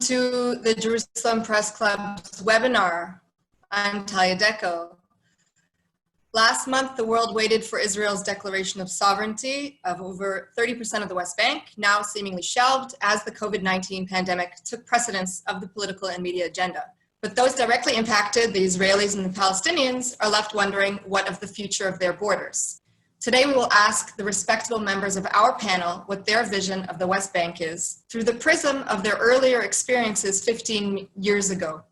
to the Jerusalem Press Club's webinar. I'm Talia Deco. Last month, the world waited for Israel's declaration of sovereignty of over 30% of the West Bank, now seemingly shelved as the COVID-19 pandemic took precedence of the political and media agenda. But those directly impacted, the Israelis and the Palestinians, are left wondering what of the future of their borders. Today, we will ask the respectable members of our panel what their vision of the West Bank is through the prism of their earlier experiences 15 years ago,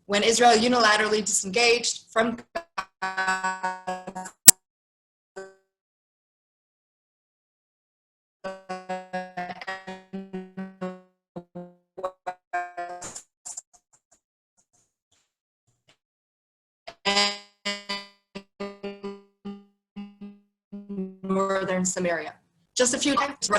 when Israel unilaterally disengaged from Northern Samaria. Just a few times.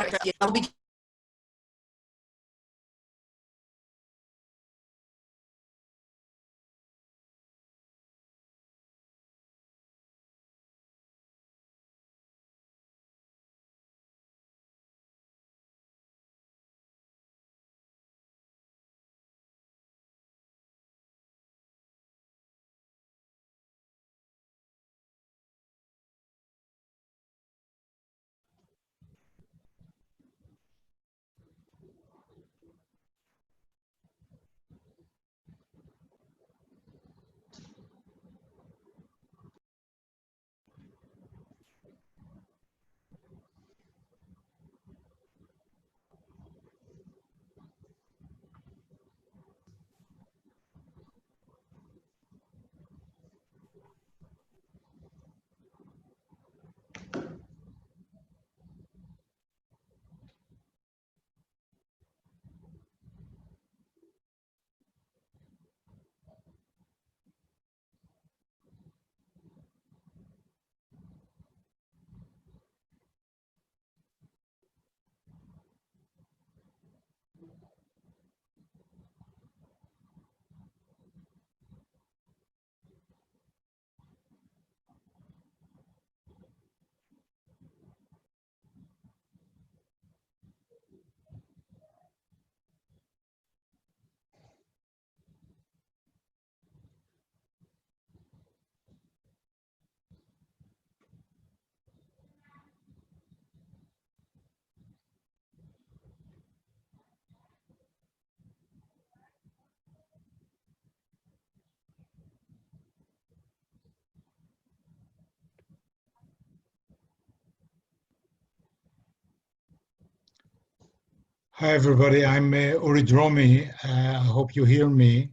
Hi, everybody. I'm Uri Dromi. I hope you hear me.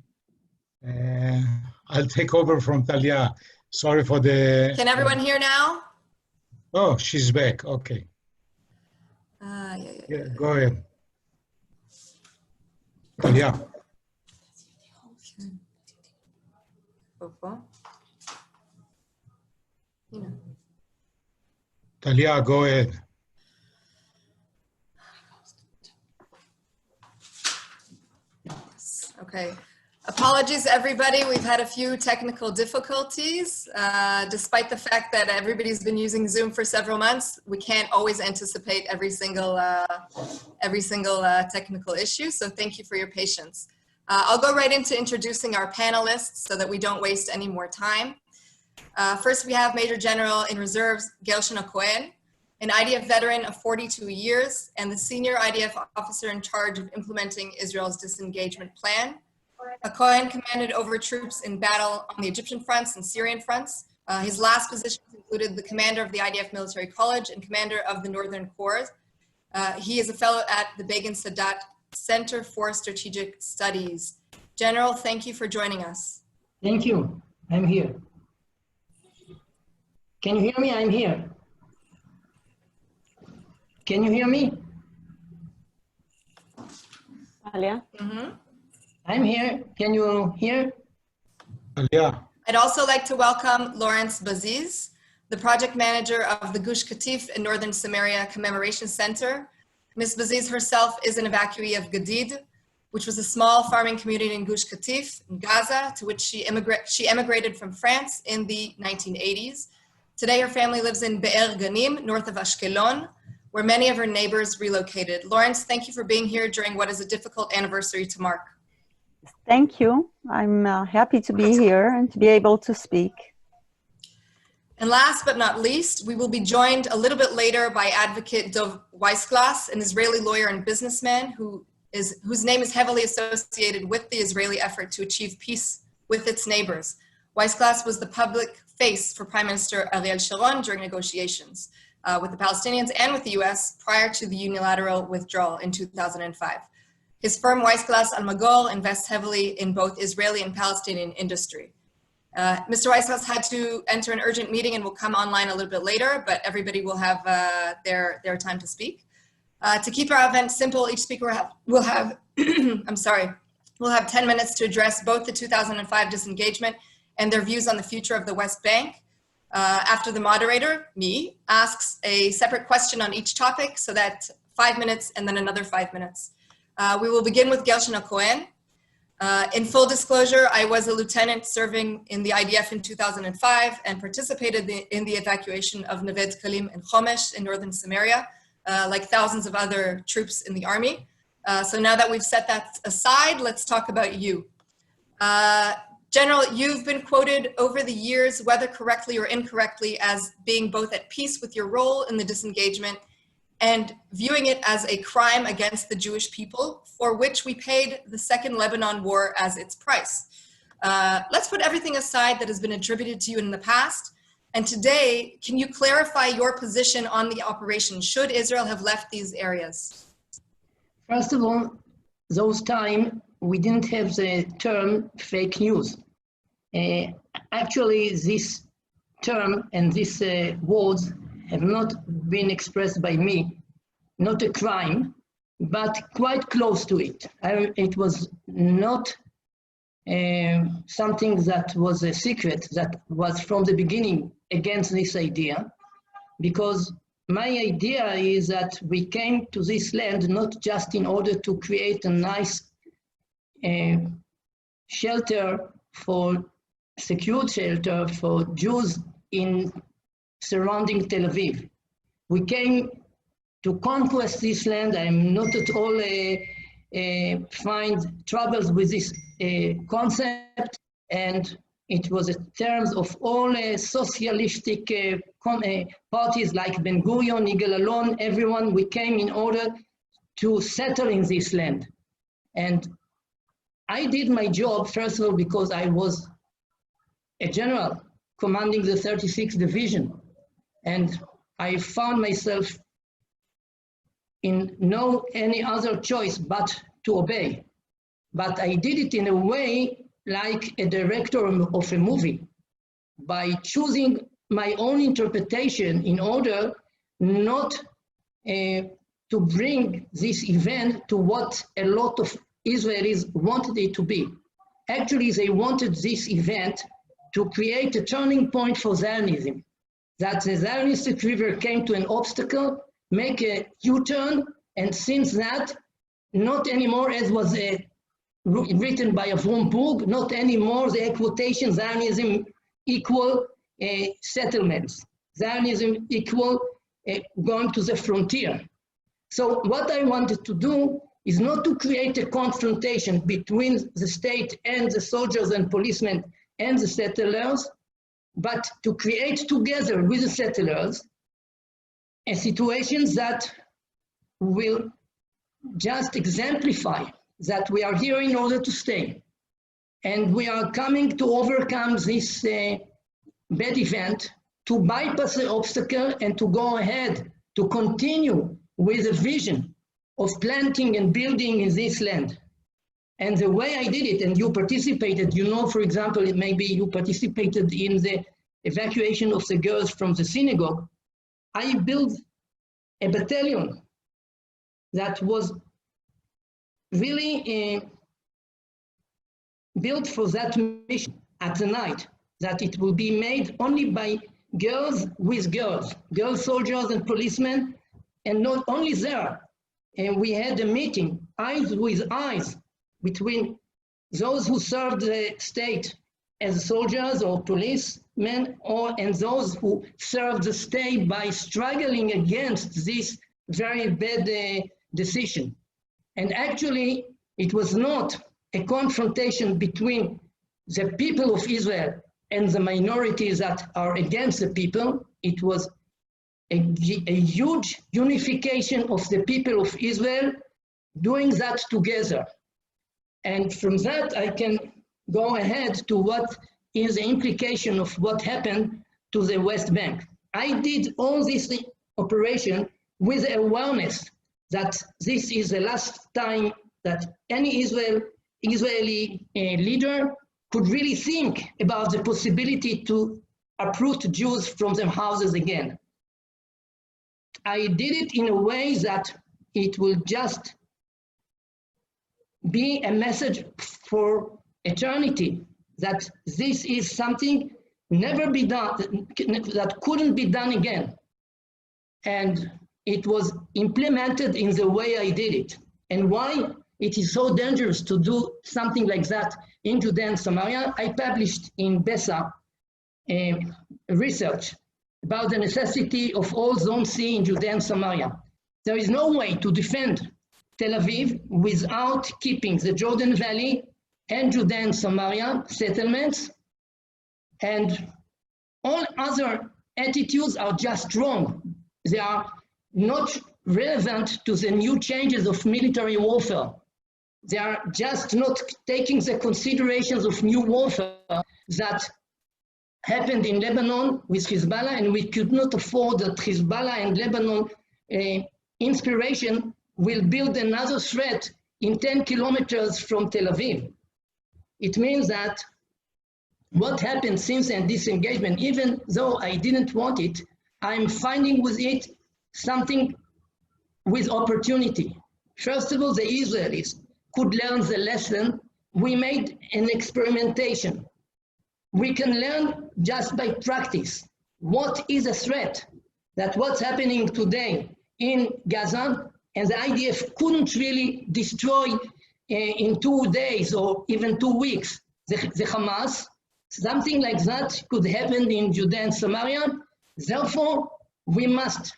I'll take over from Talia. Sorry for the... Can everyone hear now? Oh, she's back. Okay. Yeah, go ahead. Talia. Talia, go ahead. Okay. Apologies, everybody. We've had a few technical difficulties. Despite the fact that everybody's been using Zoom for several months, we can't always anticipate every single technical issue. So thank you for your patience. I'll go right into introducing our panelists so that we don't waste any more time. First, we have Major General in Reserves, Gershon Hacohen, an IDF veteran of 42 years and the senior IDF officer in charge of implementing Israel's disengagement plan. Hacohen commanded over troops in battle on the Egyptian fronts and Syrian fronts. His last positions included the commander of the IDF Military College and commander of the Northern Corps. He is a fellow at the Begin Sadat Center for Strategic Studies. General, thank you for joining us. Thank you. I'm here. Can you hear me? I'm here. Can you hear me? Alia? I'm here. Can you hear? Yeah. I'd also like to welcome Laurence Beziz, the project manager of the Gush Katif in Northern Samaria Commemoration Center. Ms. Beziz herself is an evacuee of Gadid, which was a small farming community in Gush Katif in Gaza, to which she emigrated from France in the 1980s. Today, her family lives in Be'er Ganim, north of Ashkelon, where many of her neighbors relocated. Laurence, thank you for being here during what is a difficult anniversary to mark. Thank you. I'm happy to be here and to be able to speak. And last but not least, we will be joined a little bit later by advocate Dov Weissglas, an Israeli lawyer and businessman whose name is heavily associated with the Israeli effort to achieve peace with its neighbors. Weissglas was the public face for Prime Minister Ariel Sharon during negotiations with the Palestinians and with the US prior to the unilateral withdrawal in 2005. His firm Weissglas Almagor invests heavily in both Israeli and Palestinian industry. Mr. Weissglas had to enter an urgent meeting and will come online a little bit later, but everybody will have their time to speak. To keep our event simple, each speaker will have we'll have 10 minutes to address both the 2005 disengagement and their views on the future of the West Bank. After the moderator, me, asks a separate question on each topic, so that 5 minutes and then another 5 minutes. We will begin with Gershon Hacohen. In full disclosure, I was a lieutenant serving in the IDF in 2005 and participated in the evacuation of Neve Dekalim and Chomesh in Northern Samaria, like thousands of other troops in the army. So now that we've set that aside, let's talk about you. General, you've been quoted over the years, whether correctly or incorrectly, as being both at peace with your role in the disengagement and viewing it as a crime against the Jewish people, for which we paid the Second Lebanon War as its price. Let's put everything aside that has been attributed to you in the past. And today, can you clarify your position on the operation? Should Israel have left these areas? First of all, those time we didn't have the term fake news. Actually, this term and these words have not been expressed by me, not a crime, but quite close to it. It was not something that was a secret, that was from the beginning against this idea, because my idea is that we came to this land not just in order to create a nice shelter for secured shelter for Jews in surrounding Tel Aviv. We came to conquest this land. I'm not at all find troubles with this concept, and it was in terms of all socialistic parties like Ben Gurion, Yigal Allon, everyone. We came in order to settle in this land. And I did my job, first of all, because I was a general commanding the 36th Division. And I found myself in no any other choice but to obey. But I did it in a way like a director of a movie, by choosing my own interpretation in order not to bring this event to what a lot of Israelis wanted it to be. Actually, they wanted this event to create a turning point for Zionism, that the Zionistic river came to an obstacle, make a U-turn, and since that, not anymore, as was written by Avrom Burg, not anymore the quotation Zionism equal settlements, Zionism equal going to the frontier. So what I wanted to do is not to create a confrontation between the state and the soldiers and policemen and the settlers, but to create together with the settlers a situation that will just exemplify that we are here in order to stay. And we are coming to overcome this bad event, to bypass the obstacle and to go ahead, to continue with a vision of planting and building in this land. And the way I did it, and you participated, you know, for example, maybe you participated in the evacuation of the girls from the synagogue. I built a battalion that was really built for that mission at the night, that it will be made only by girls with girls, girl soldiers and policemen, and not only there. And we had a meeting, eyes with eyes, between those who served the state as soldiers or policemen, and those who served the state by struggling against this very bad decision. And actually, it was not a confrontation between the people of Israel and the minorities that are against the people. It was a huge unification of the people of Israel doing that together. And from that, I can go ahead to what is the implication of what happened to the West Bank. I did all this operation with awareness that this is the last time that any Israeli leader could really think about the possibility to uproot Jews from their houses again. I did it in a way that it will just be a message for eternity, that this is something never be done, that couldn't be done again. And it was implemented in the way I did it. And why it is so dangerous to do something like that in Judea and Samaria, I published in Beziz research about the necessity of all Zone C in Judea and Samaria. There is no way to defend Tel Aviv without keeping the Jordan Valley and Judea and Samaria settlements, and all other attitudes are just wrong. They are not relevant to the new changes of military warfare. They are just not taking the considerations of new warfare that happened in Lebanon with Hezbollah, and we could not afford that Hezbollah and Lebanon inspiration will build another threat in 10 kilometers from Tel Aviv. It means that what happened since the disengagement, even though I didn't want it, I'm finding with it something with opportunity. First of all, the Israelis could learn the lesson. We made an experimentation. We can learn just by practice. What is a threat? That what's happening today in Gaza, and the IDF couldn't really destroy in 2 days or even 2 weeks the Hamas. Something like that could happen in Judea and Samaria. Therefore, we must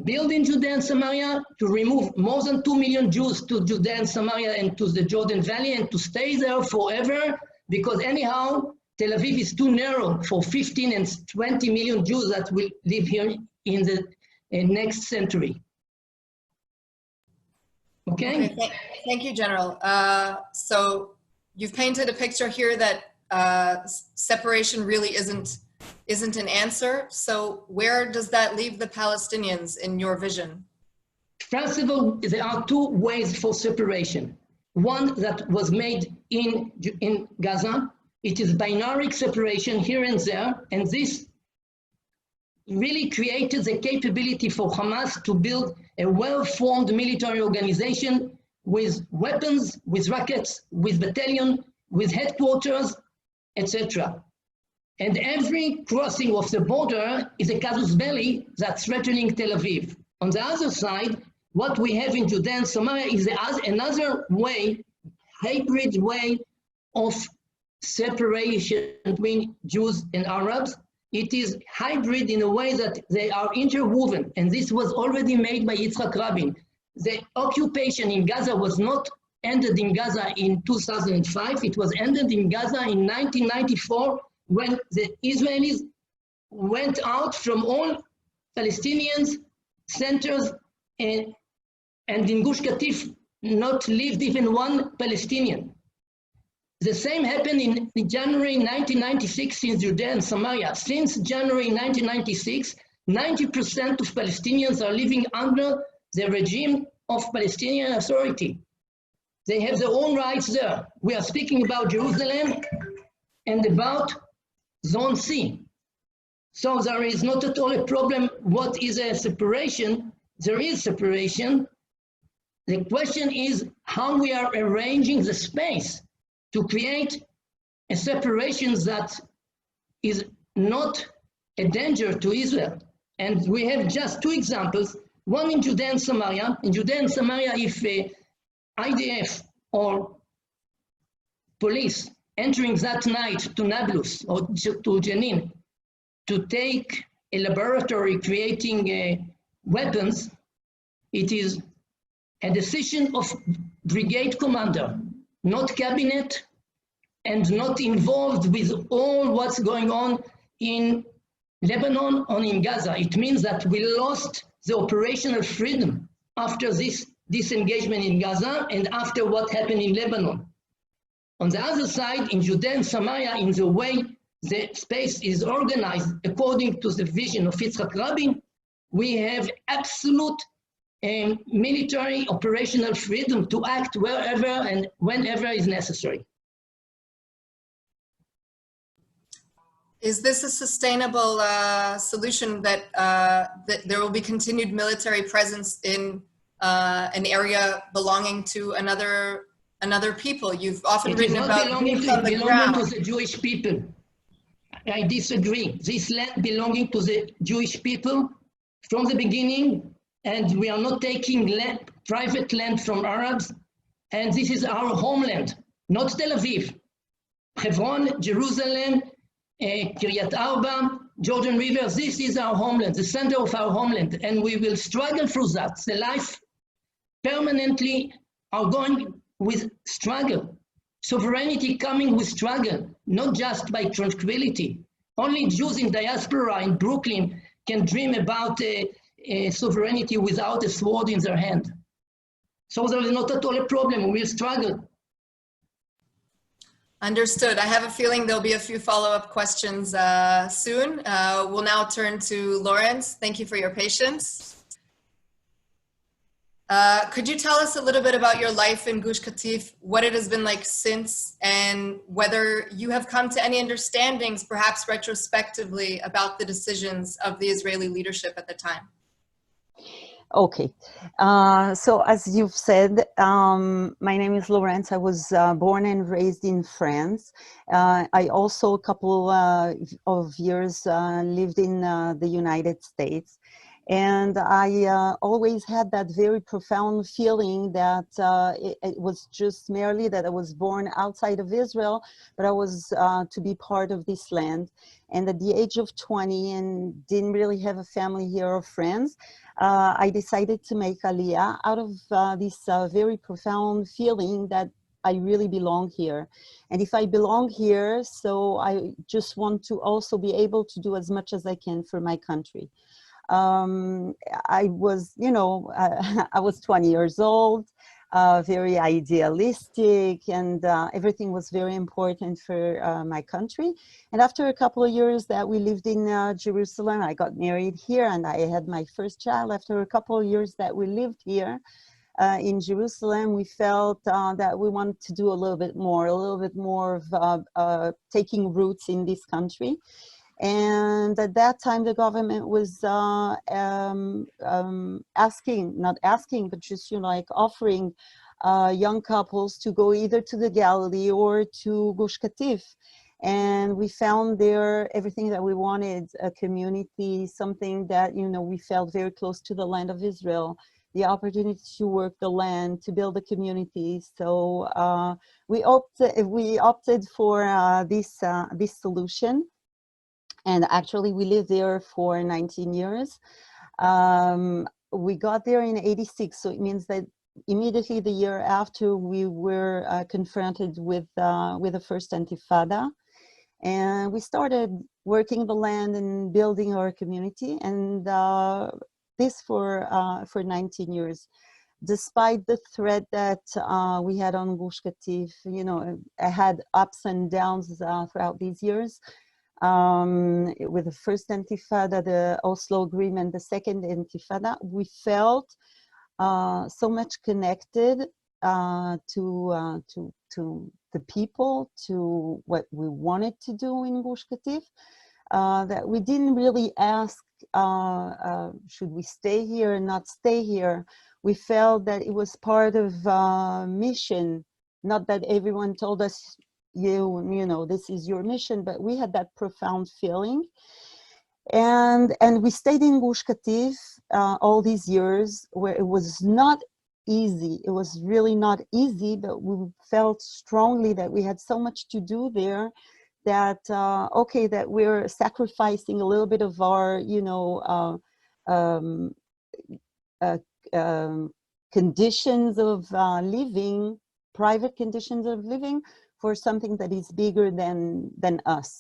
build in Judea and Samaria to remove more than 2 million Jews to Judea and Samaria and to the Jordan Valley and to stay there forever, because anyhow, Tel Aviv is too narrow for 15 and 20 million Jews that will live here in the next century. Okay? Thank you, General. So you've painted a picture here that separation really isn't an answer. So where does that leave the Palestinians in your vision? First of all, there are 2 ways for separation. One that was made in Gaza. It is binary separation here and there, and this really created the capability for Hamas to build a well-formed military organization with weapons, with rockets, with battalion, with headquarters, etc. And every crossing of the border is a casus belli that's threatening Tel Aviv. On the other side, what we have in Judea and Samaria is another way, hybrid way of separation between Jews and Arabs. It is hybrid in a way that they are interwoven, and this was already made by Yitzhak Rabin. The occupation in Gaza was not ended in Gaza in 2005, it was ended in Gaza in 1994 when the Israelis went out from all Palestinians centers, and in Gush Katif not lived even one Palestinian. The same happened in January 1996 in Judea and Samaria. Since January 1996, 90% of Palestinians are living under the regime of Palestinian Authority. They have their own rights there. We are speaking about Jerusalem and about Zone C. So there is not at all a problem. What is a separation? There is separation. The question is how we are arranging the space to create a separation that is not a danger to Israel. And we have just 2 examples, one in Judea and Samaria. In Judea and Samaria, if IDF or police entering that night to Nablus or to Jenin to take a laboratory creating weapons, it is a decision of brigade commander not cabinet, and not involved with all what's going on in Lebanon or in Gaza. It means that we lost the operational freedom after this disengagement in Gaza and after what happened in Lebanon. On the other side, in Judea and Samaria, in the way the space is organized according to the vision of Yitzhak Rabin, we have absolute military operational freedom to act wherever and whenever is necessary. Is this a sustainable solution that, that there will be continued military presence in an area belonging to another people? You've often written about boots on the ground. To the Jewish people. I disagree. This land belonging to the Jewish people from the beginning, and we are not taking land, private land from Arabs, and this is our homeland, not Tel Aviv. Hebron, Jerusalem, Kiryat Arba, Jordan River, this is our homeland, the center of our homeland, and we will struggle through that. The life permanently are going with struggle. Sovereignty coming with struggle, not just by tranquility. Only Jews in diaspora in Brooklyn can dream about sovereignty without a sword in their hand. So there is not at all a problem, we will struggle. Understood. I have a feeling there'll be a few follow-up questions soon. We'll now turn to Laurence. Thank you for your patience. Could you tell us a little bit about your life in Gush Katif, what it has been like since, and whether you have come to any understandings, perhaps retrospectively, about the decisions of the Israeli leadership at the time? Okay, so as you've said, my name is Laurence. I was born and raised in France. I also, a couple of years, lived in the United States. And I always had that very profound feeling that it was just merely that I was born outside of Israel, but I was to be part of this land. And at the age of 20 and didn't really have a family here or friends, I decided to make Aliyah out of this very profound feeling that I really belong here. And if I belong here, so I just want to also be able to do as much as I can for my country. I was, you know, I was 20 years old, very idealistic, and everything was very important for my country. And after a couple of years that we lived in Jerusalem, I got married here and I had my first child. After a couple of years that we lived here in Jerusalem, we felt that we wanted to do a little bit more of taking roots in this country. And at that time, the government was but just, you know, like offering young couples to go either to the Galilee or to Gush Katif. And we found there everything that we wanted, a community, something that, you know, we felt very close to the land of Israel, the opportunity to work the land, to build a community. So we opted for this solution. And actually, we lived there for 19 years. We got there in '86, so it means that immediately the year after, we were confronted with the first Intifada. And we started working the land and building our community, and this for 19 years. Despite the threat that we had on Gush Katif, you know, I had ups and downs throughout these years. With the first Intifada, the Oslo Agreement, the second Intifada, we felt so much connected to the people, to what we wanted to do in Gush Katif, that we didn't really ask, should we stay here or not stay here? We felt that it was part of mission, not that everyone told us, you know, this is your mission, but we had that profound feeling. And we stayed in Gush Katif all these years, where it was not easy. It was really not easy, but we felt strongly that we had so much to do there that, okay, that we're sacrificing a little bit of our, you know, conditions of living private conditions of living for something that is bigger than us.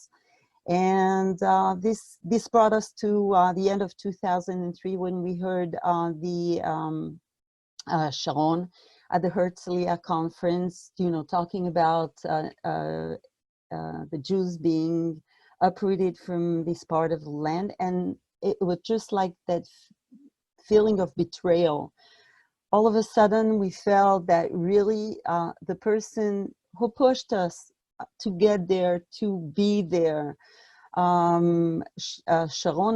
And this brought us to the end of 2003 when we heard Sharon at the Herzliya conference, talking about the Jews being uprooted from this part of the land. And it was just like that feeling of betrayal. All of a sudden, we felt that really the person who pushed us to get there, to be there, Sharon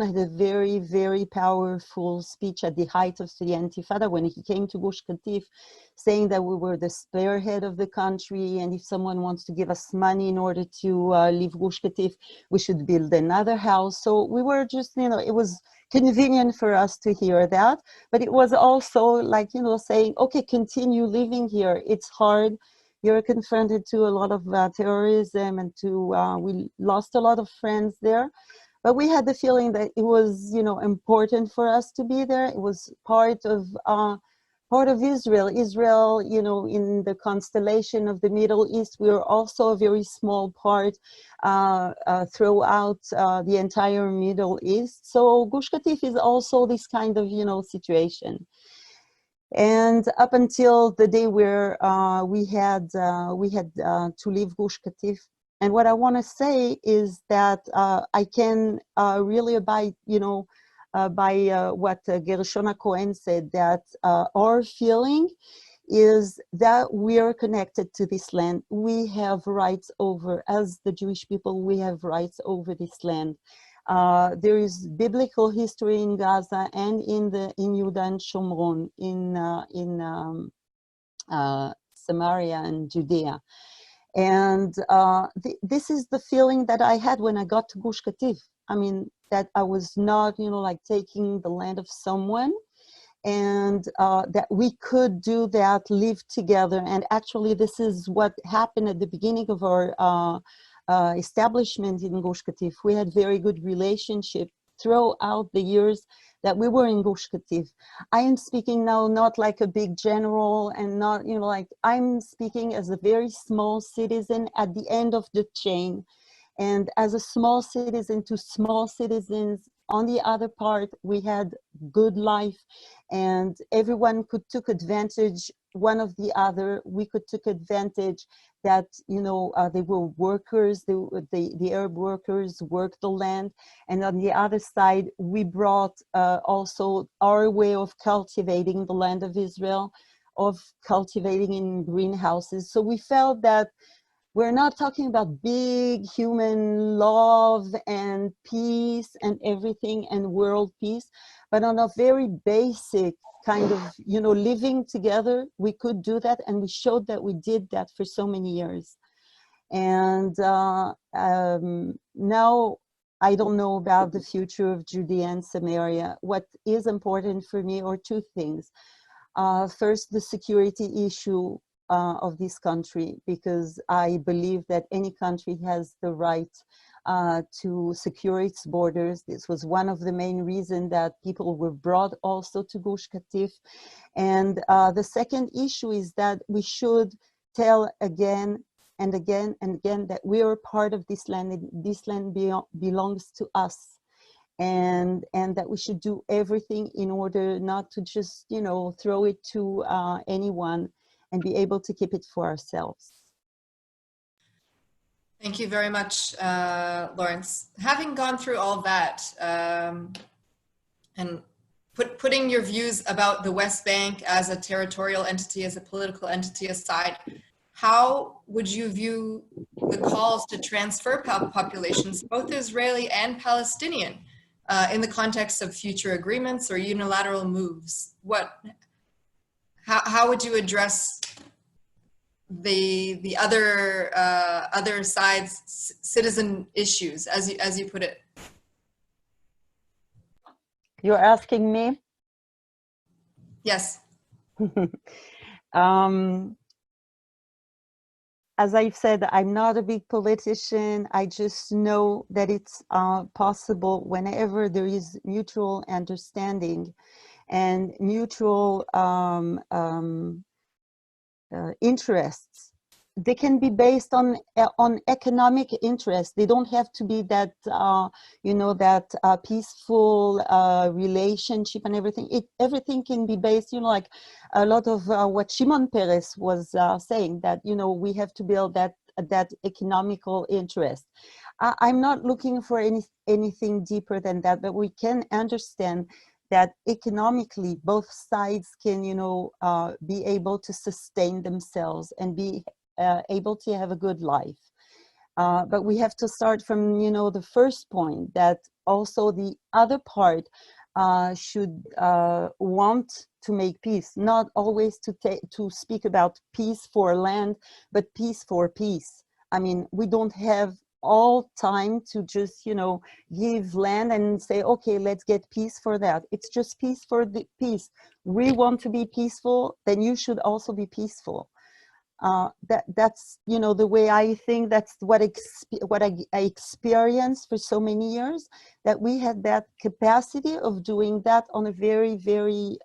had a very, very powerful speech at the height of the Intifada when he came to Gush Katif, saying that we were the spearhead of the country, and if someone wants to give us money in order to leave Gush Katif, we should build another house. So we were just, it was convenient for us to hear that, but it was also like, saying, okay, continue living here. It's hard. You're confronted to a lot of terrorism, and we lost a lot of friends there. But we had the feeling that it was, important for us to be there. It was part of Israel. Israel, in the constellation of the Middle East, we are also a very small part throughout the entire Middle East. So Gush Katif is also this kind of, situation. And up until the day where we had to leave Gush Katif. And what I want to say is that I can really abide, by what Gershon Hacohen said, that our feeling is that we are connected to this land. We have rights over, as the Jewish people, we have rights over this land. There is biblical history in Gaza and in Judah and Shomron, in Samaria and Judea. And this is the feeling that I had when I got to Gush Katif. I mean, that I was not, like taking the land of someone, and that we could do that, live together. And actually, this is what happened at the beginning of our establishment in Gush Katif. We had very good relationship throughout the years that we were in Gush Katif. I am speaking now not like a big general, and not, like I'm speaking as a very small citizen at the end of the chain. And as a small citizen to small citizens on the other part, we had good life, and everyone took advantage one of the other. We took advantage that, they were workers, the Arab workers worked the land. And on the other side, we brought also our way of cultivating the land of Israel, of cultivating in greenhouses. So we felt that we're not talking about big human love and peace and everything and world peace, but on a very basic kind of, living together, we could do that. And we showed that we did that for so many years. And now I don't know about the future of Judea and Samaria. What is important for me are two things. First, the security issue of this country, because I believe that any country has the right to secure its borders. This was one of the main reasons that people were brought also to Gush Katif. And the second issue is that we should tell again and again and again that we are part of this land, and this land belongs to us. And that we should do everything in order not to just, throw it to anyone, and be able to keep it for ourselves. Thank you very much, Laurence. Having gone through all that, and putting your views about the West Bank as a territorial entity, as a political entity aside, how would you view the calls to transfer populations, both Israeli and Palestinian, in the context of future agreements or unilateral moves? How would you address the other side's citizen issues, as you put it? You're asking me? Yes. As I've said, I'm not a big politician. I just know that it's possible whenever there is mutual understanding and mutual interests. They can be based on economic interests. They don't have to be that peaceful relationship and everything. Everything can be based, like a lot of what Shimon Peres was saying, that we have to build that economical interest. I'm not looking for anything deeper than that, but we can understand that economically both sides can be able to sustain themselves and be able to have a good life. But we have to start from, the first point, that also the other part should want to make peace, not always to speak about peace for land, but peace for peace. I mean, we don't have all time to just, give land and say, okay, let's get peace for that. It's just peace for the peace. We want to be peaceful, then you should also be peaceful. That's the way I think. That's what I experienced for so many years, that we had that capacity of doing that on a very, very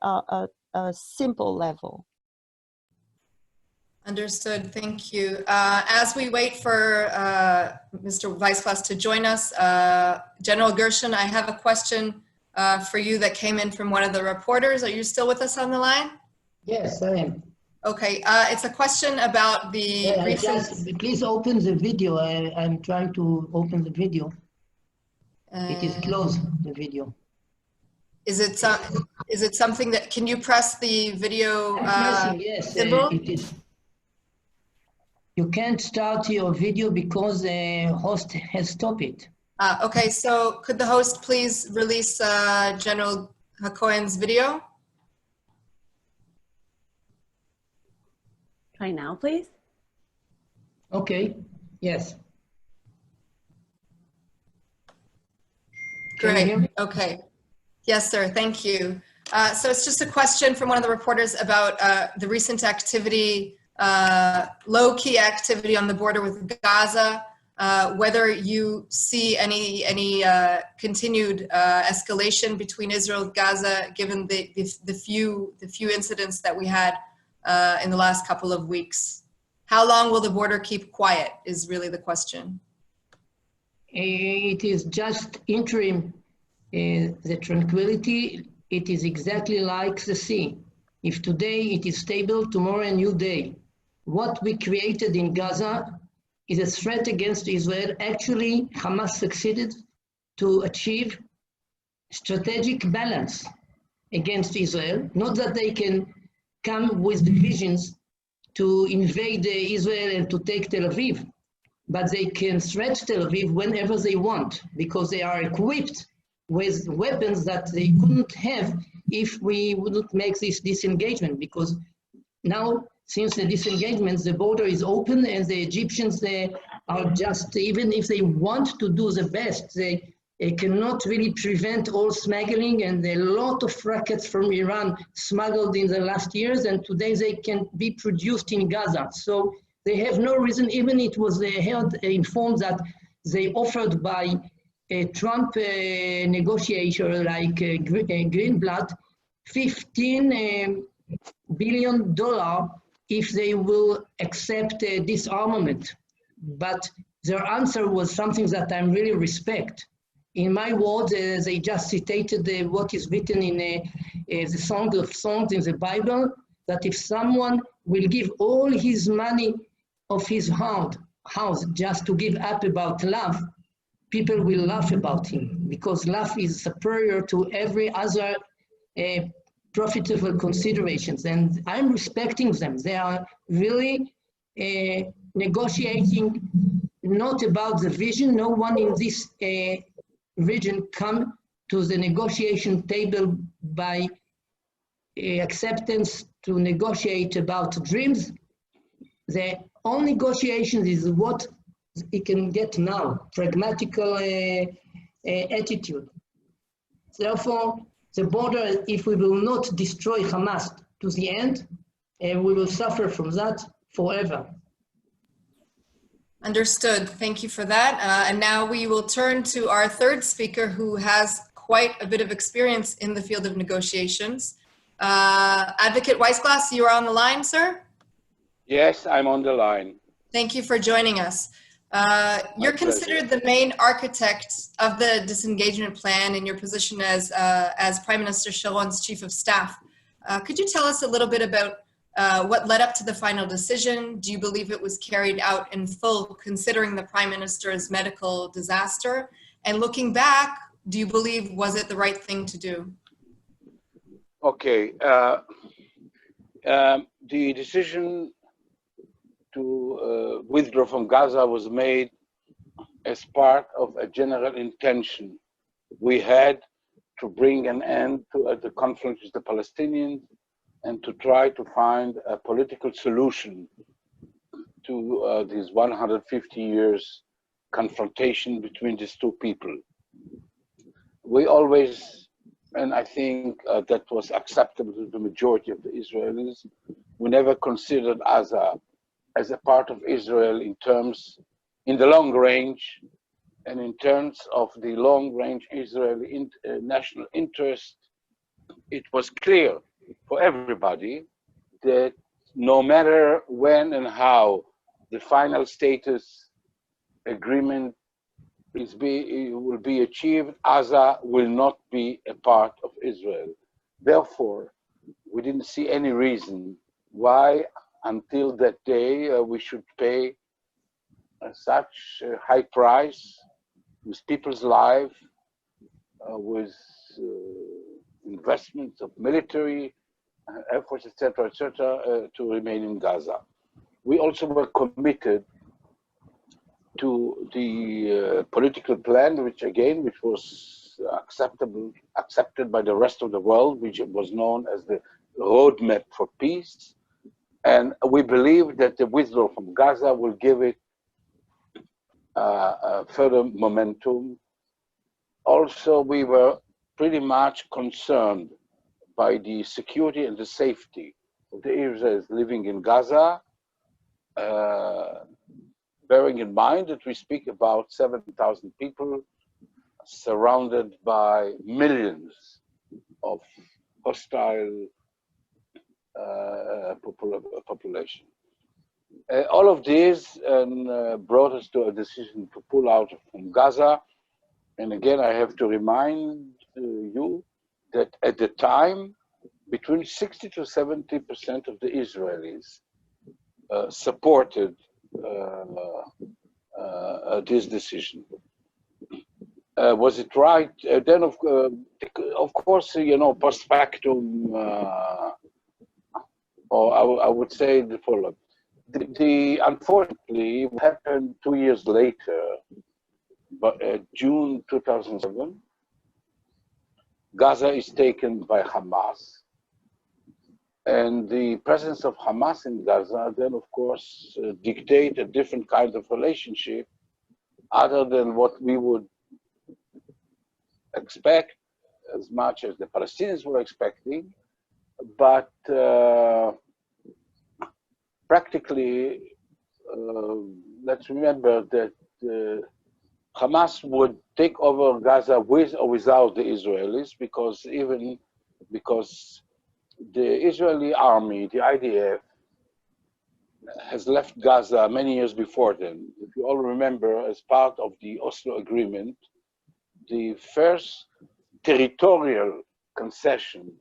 simple level. Understood. Thank you. As we wait for Mr. Weissglas to join us, General Gershon, I have a question for you that came in from one of the reporters. Are you still with us on the line? Yes, I am. Okay, it's a question about the recent... Please open the video. I'm trying to open the video. It is closed, the video. Is it something that, can you press the video yes, symbol? it is. You can't start your video because the host has stopped it. Okay, so could the host please release General Hacohen's video? Try now, please. Okay, yes. Great, okay. Yes, sir, thank you. So it's just a question from one of the reporters about the recent activity, low-key activity on the border with Gaza, whether you see any continued escalation between Israel and Gaza, given the few incidents that we had in the last couple of weeks. How long will the border keep quiet is really the question. It is just interim. The tranquility, it is exactly like the sea. If today it is stable, tomorrow a new day. What we created in Gaza is a threat against Israel. Actually, Hamas succeeded to achieve strategic balance against Israel. Not that they can come with divisions to invade Israel and to take Tel Aviv, but they can threat Tel Aviv whenever they want, because they are equipped with weapons that they couldn't have if we wouldn't make this disengagement. Because now, since the disengagement, the border is open, and the Egyptians, they are just, even if they want to do the best, they cannot really prevent all smuggling, and a lot of rockets from Iran smuggled in the last years, and today they can be produced in Gaza. So they have no reason, even it was informed that they offered by a Trump negotiator like Greenblatt $15 billion if they will accept disarmament. But their answer was something that I really respect. In my words, they just citated what is written in the Song of Songs in the Bible, that if someone will give all his money of his house just to give up about love, people will laugh about him, because love is superior to every other profitable considerations. And I'm respecting them. They are really negotiating not about the vision. No one in this region come to the negotiation table by acceptance to negotiate about dreams. The only negotiation is what it can get now, pragmatical attitude. Therefore, the border, if we will not destroy Hamas to the end, we will suffer from that forever. Understood. Thank you for that. And now we will turn to our third speaker, who has quite a bit of experience in the field of negotiations. Advocate Weissglas, you are on the line, sir? Yes, I'm on the line. Thank you for joining us. You're considered the main architect of the disengagement plan in your position as Prime Minister Sharon's chief of staff. Could you tell us a little bit about what led up to the final decision? Do you believe it was carried out in full, considering the Prime Minister's medical disaster? And looking back, do you believe, was it the right thing to do? Okay. The decision to withdraw from Gaza was made as part of a general intention we had to bring an end to the conflict with the Palestinians and to try to find a political solution to these 150 years confrontation between these two people. We always, and I think that was acceptable to the majority of the Israelis, we never considered as a part of Israel in the long range, and in terms of the long-range Israeli national interest. It was clear for everybody that no matter when and how the final status agreement will be achieved, Gaza will not be a part of Israel. Therefore, we didn't see any reason why until that day we should pay such a high price with people's life, with investments of military efforts, etc., to remain in Gaza. We also were committed to the political plan, which was accepted by the rest of the world, which was known as the roadmap for peace. And we believe that the withdrawal from Gaza will give it further momentum. Also, we were pretty much concerned by the security and the safety of the Israelis living in Gaza, bearing in mind that we speak about 7,000 people surrounded by millions of hostile population. All of this brought us to a decision to pull out from Gaza. And again, I have to remind you that at the time, between 60 to 70% of the Israelis supported this decision. Was it right? Then, of course, post factum, or I would say the following. Unfortunately, what happened 2 years later, but June 2007, Gaza is taken by Hamas. And the presence of Hamas in Gaza then, of course, dictate a different kind of relationship other than what we would expect, as much as the Palestinians were expecting. But practically, let's remember that Hamas would take over Gaza with or without the Israelis, because the Israeli army, the IDF, has left Gaza many years before then. If you all remember, as part of the Oslo Agreement, the first territorial concession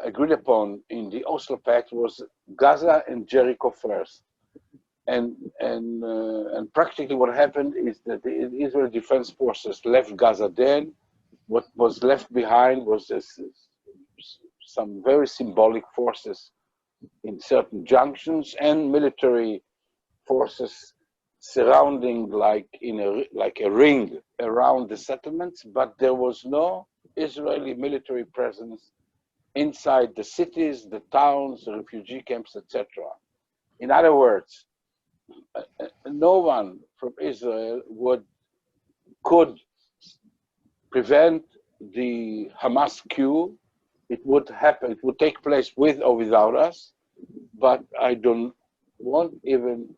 agreed upon in the Oslo Pact was Gaza and Jericho first. And practically what happened is that the Israeli Defense Forces left Gaza then. What was left behind was some very symbolic forces in certain junctions and military forces surrounding like a ring around the settlements, but there was no Israeli military presence inside the cities, the towns, the refugee camps, etc. In other words, no one from Israel could prevent the Hamas coup. It would happen, it would take place with or without us, but I won't even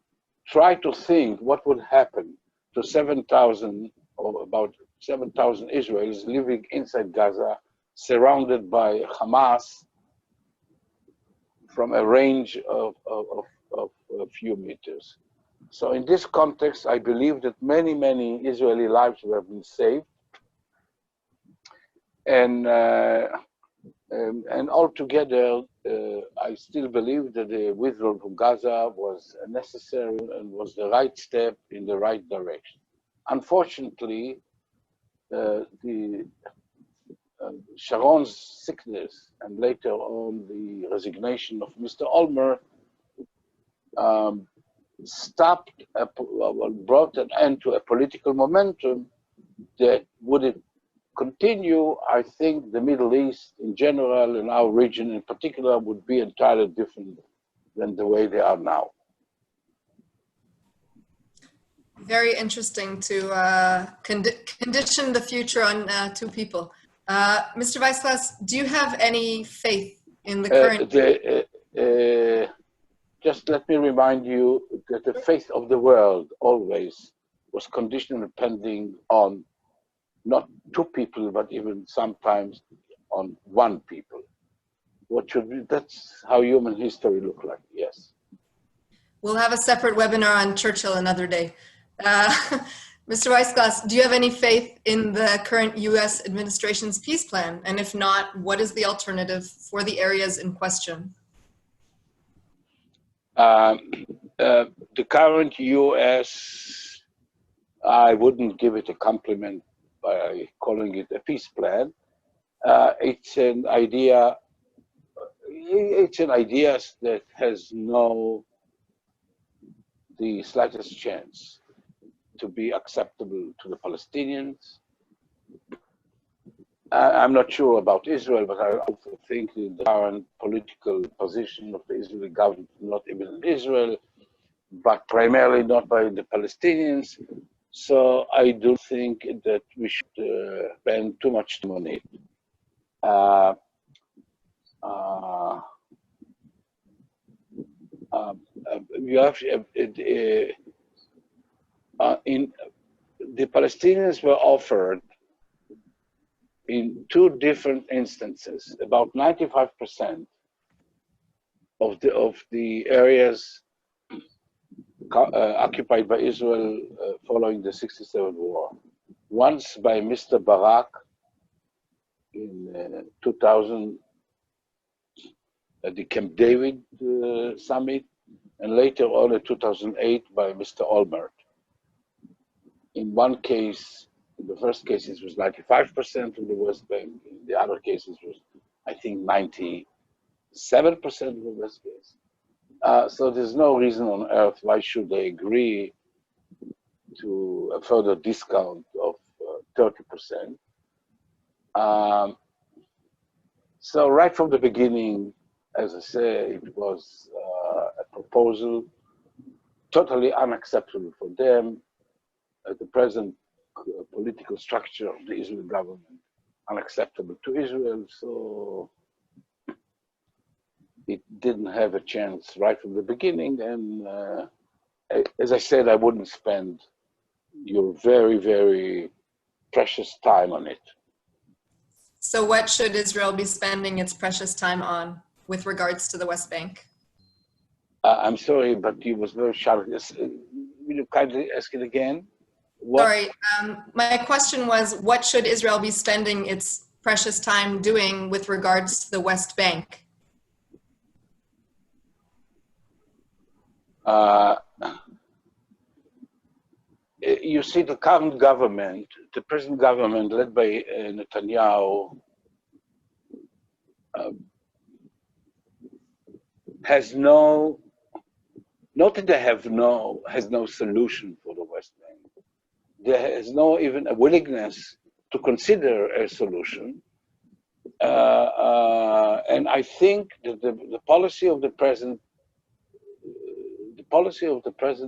try to think what would happen to 7,000 or about 7,000 Israelis living inside Gaza, surrounded by Hamas from a range of a few meters. So in this context, I believe that many Israeli lives have been saved, and altogether, I still believe that the withdrawal from Gaza was necessary and was the right step in the right direction. Unfortunately, Sharon's sickness and later on the resignation of Mr. Olmert brought an end to a political momentum that, would it continue, I think the Middle East in general and our region in particular would be entirely different than the way they are now. Very interesting to condition the future on two people. Mr. Weissglas, do you have any faith in the current? Just let me remind you that the faith of the world always was conditional depending on not two people, but even sometimes on one people. What should be, that's how human history look like, yes. We'll have a separate webinar on Churchill another day. Mr. Weissglas, do you have any faith in the current US administration's peace plan? And if not, what is the alternative for the areas in question? The current US, I wouldn't give it a compliment by calling it a peace plan. It's an idea that has the slightest chance to be acceptable to the Palestinians. I'm not sure about Israel, but I also think the current political position of the Israeli government, not even in Israel, but primarily not by the Palestinians. So I do think that we should spend too much time on it. The Palestinians were offered in two different instances about 95% of the areas occupied by Israel following the '67 war. Once by Mr. Barak in 2000 at the Camp David summit, and later on in 2008 by Mr. Olmert. In one case, in the first case, it was 95% of the West Bank. In the other cases, was I think 97% of the West Bank. So there's no reason on earth why should they agree to a further discount of 30%. So right from the beginning, as I say, it was a proposal totally unacceptable for them. The present political structure of the Israeli government unacceptable to Israel, so it didn't have a chance right from the beginning. And as I said, I wouldn't spend your very, very precious time on it. So what should Israel be spending its precious time on with regards to the West Bank? I'm sorry, but you was very sharp. Will you kindly ask it again? What? Sorry, my question was, what should Israel be spending its precious time doing with regards to the West Bank? You see, the current government, the present government led by Netanyahu, has no solution for the West Bank. There is no even a willingness to consider a solution. And I think that the policy of the present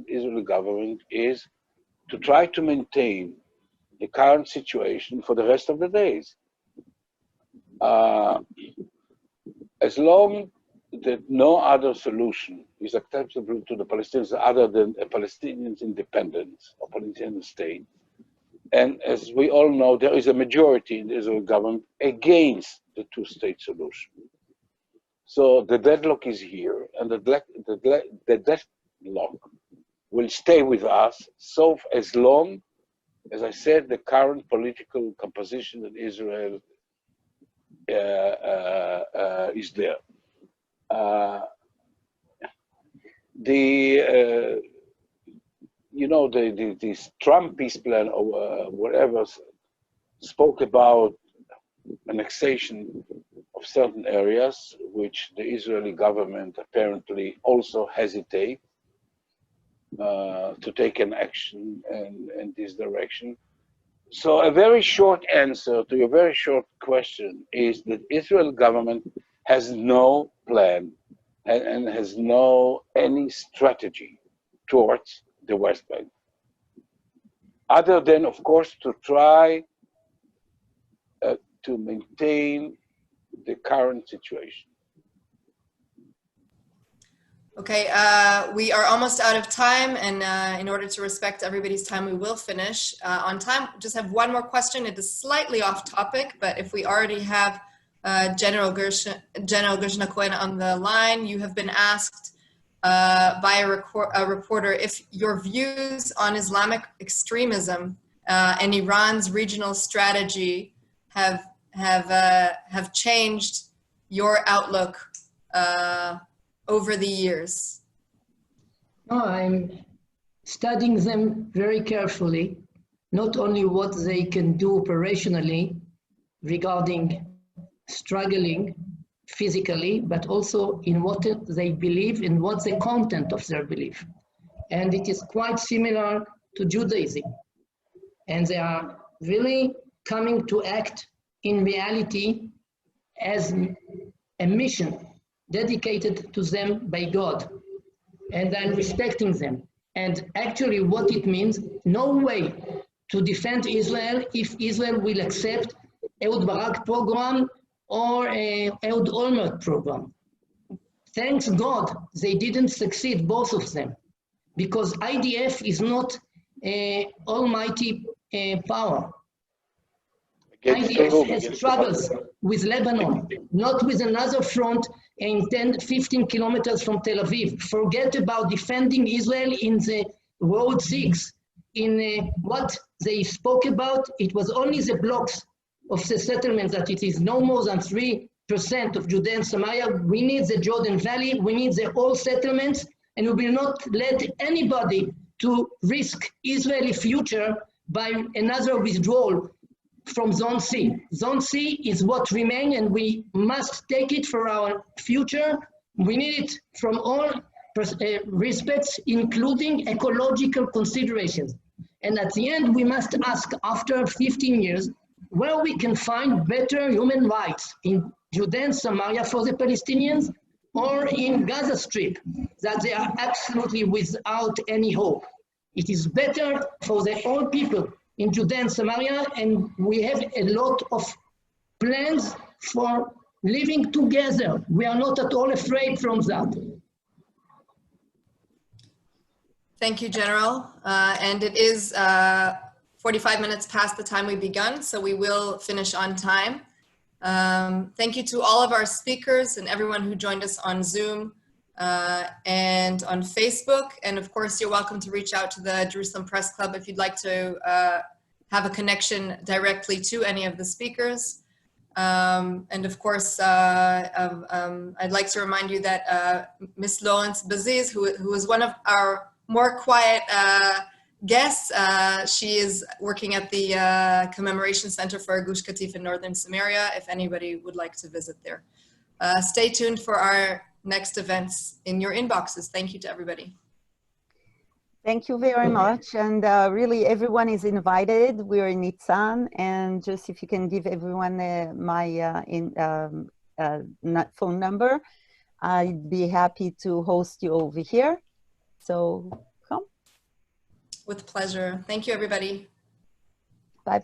Israeli government is to try to maintain the current situation for the rest of the days. As long that no other solution is acceptable to the Palestinians other than a Palestinian independence or Palestinian state. And as we all know, there is a majority in the Israeli government against the two-state solution. So the deadlock is here, and the deadlock will stay with us so as long as I said the current political composition in Israel is there. This Trump peace plan or whatever spoke about annexation of certain areas, which the Israeli government apparently also hesitate to take an action in this direction. So a very short answer to your very short question is that Israel government has no plan and has no any strategy towards the West Bank, other than, of course, to try to maintain the current situation. Okay, we are almost out of time, and in order to respect everybody's time, we will finish on time. Just have one more question. It is slightly off topic, but if we already have General Gershon Hacohen on the line, you have been asked by a reporter if your views on Islamic extremism and Iran's regional strategy have changed your outlook over the years. No, I'm studying them very carefully, not only what they can do operationally regarding struggling physically, but also in what they believe and what's the content of their belief. And it is quite similar to Judaism. And they are really coming to act in reality as a mission dedicated to them by God. And I'm respecting them. And actually what it means, no way to defend Israel if Israel will accept Ehud Barak program or Ehud Olmert program. Thanks God they didn't succeed, both of them, because IDF is not an almighty power. IDF has struggles with Lebanon, not with another front in 15 kilometers from Tel Aviv. Forget about defending Israel in the Road 6. In what they spoke about, it was only the blocks of the settlements that it is no more than 3% of Judea and Samaria. We need the Jordan Valley, we need the all settlements, and we will not let anybody to risk Israeli future by another withdrawal from Zone C. Zone C is what remains, and we must take it for our future. We need it from all respects, including ecological considerations. And at the end, we must ask, after 15 years, where we can find better human rights in Judea and Samaria for the Palestinians, or in Gaza Strip, that they are absolutely without any hope. It is better for the whole people in Judea and Samaria, and we have a lot of plans for living together. We are not at all afraid from that. Thank you, General. And it is 45 minutes past the time we begun, so we will finish on time. Thank you to all of our speakers and everyone who joined us on Zoom and on Facebook. And of course, you're welcome to reach out to the Jerusalem Press Club if you'd like to have a connection directly to any of the speakers. And of course, I'd like to remind you that Miss Laurence Beziz, who is one of our more quiet guests, she is working at the Commemoration Center for Gush Katif in Northern Samaria, if anybody would like to visit there. Stay tuned for our next events in your inboxes. Thank you to everybody. Thank you very much. And really, everyone is invited. We're in Nitzan. And just if you can give everyone my phone number, I'd be happy to host you over here. So come. With pleasure. Thank you, everybody.